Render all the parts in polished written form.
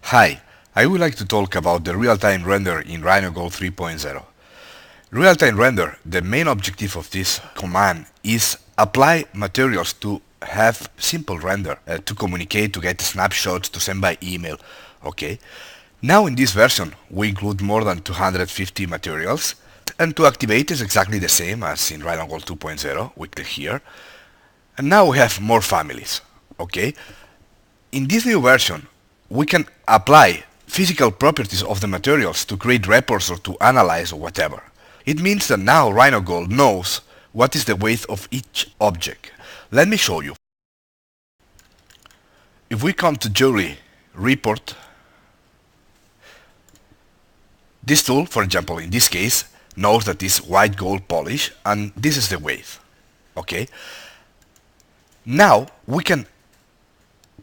Hi, I would like to talk about the real-time render in RhinoGold 3.0. Real-time render, the main objective of this command is apply materials to have simple render, to communicate, to get snapshots, to send by email. Okay. Now in this version we include more than 250 materials, and to activate is exactly the same as in RhinoGold 2.0. We click here, and now we have more families. Okay. In this new version we can apply physical properties of the materials to create reports or to analyze or whatever. It means that now RhinoGold knows what is the weight of each object. Let me show you. If we come to Jewelry Report, this tool, for example, in this case, knows that it's white gold polish and this is the weight. Okay. Now we can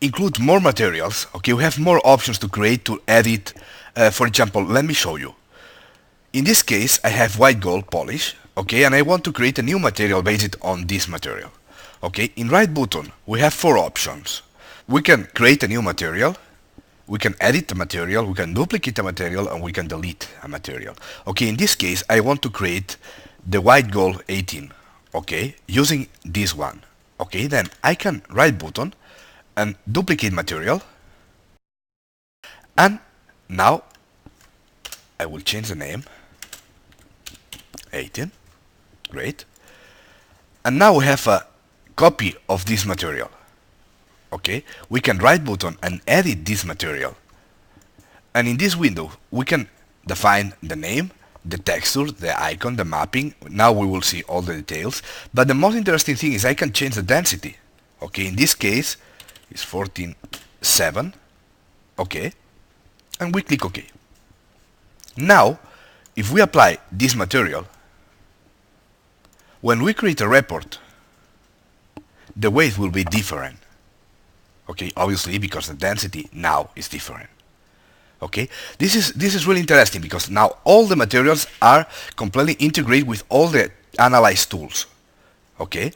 include more materials. Okay, we have more options to create, to edit. For example, let me show you. In this case, I have white gold polish, okay, and I want to create a new material based on this material. Okay, in right button, we have four options. We can create a new material, we can edit the material, we can duplicate the material, and we can delete a material. Okay, in this case, I want to create the white gold 18, okay, using this one. Okay, then I can right button and duplicate material, and now I will change the name 18. Great. And now we have a copy of this material. Okay, we can right button and edit this material, and in this window we can define the name, the texture, the icon, the mapping. Now we will see all the details, but the most interesting thing is I can change the density. Okay, in this case it's 14.7. Okay, and we click OK. Now if we apply this material, when we create a report, the weight will be different. Okay, obviously because the density now is different. Okay, this is really interesting because now all the materials are completely integrated with all the analyze tools. Okay,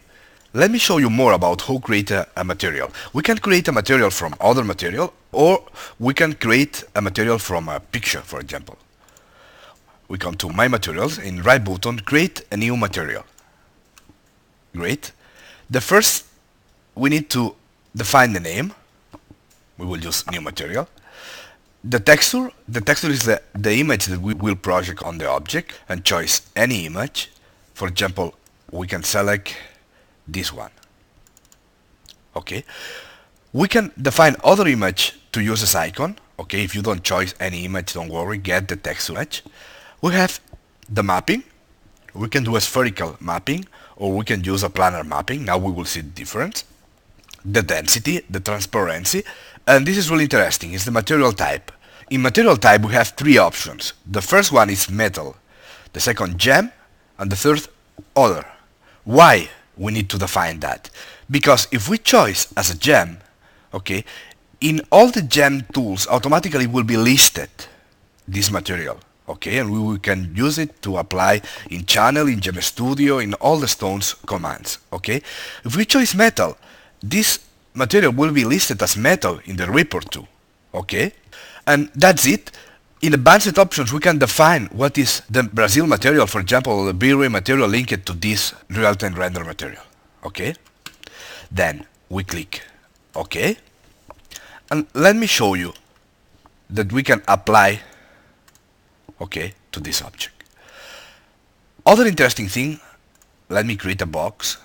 let me show you more about how to create a material. We can create a material from other material, or we can create a material from a picture, for example. We come to My Materials, in right button, create a new material. Great. The first, we need to define the name. We will use new material. The texture is the image that we will project on the object, and choose any image. For example, we can select this one. Okay. We can define other image to use as icon. Okay, if you don't choose any image, don't worry, get the text image. We have the mapping. We can do a spherical mapping, or we can use a planar mapping. Now we will see the difference. The density, the transparency, and this is really interesting, is the material type. In material type we have three options. The first one is metal, the second gem, and the third other. Why we need to define that? Because if we choose as a gem, okay, in all the gem tools automatically will be listed this material. Okay, and we can use it to apply in channel, in Gem Studio, in all the stones commands. Okay, if we choose metal, this material will be listed as metal in the report too. Okay, and that's it. In advanced options we can define what is the Brazil material, for example, the B-ray material linked to this real-time render material. Okay, then we click OK, and let me show you that we can apply okay to this object. Other interesting thing, let me create a box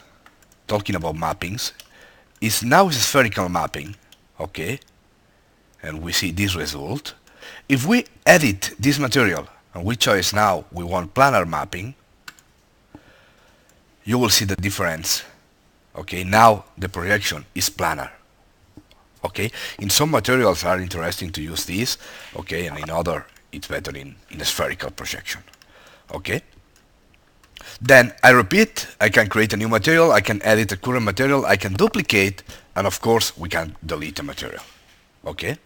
talking about mappings, is now is a spherical mapping. Okay, and we see this result. If we edit this material and we choose now we want planar mapping, you will see the difference. Okay, now the projection is planar. Okay, in some materials are interesting to use this, okay, and in other it's better in a spherical projection. Okay, then I repeat, I can create a new material, I can edit a current material, I can duplicate, and of course we can delete a material. Okay,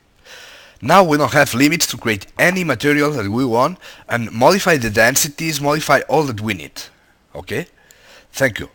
now we don't have limits to create any material that we want and modify the densities, modify all that we need. Okay, thank you.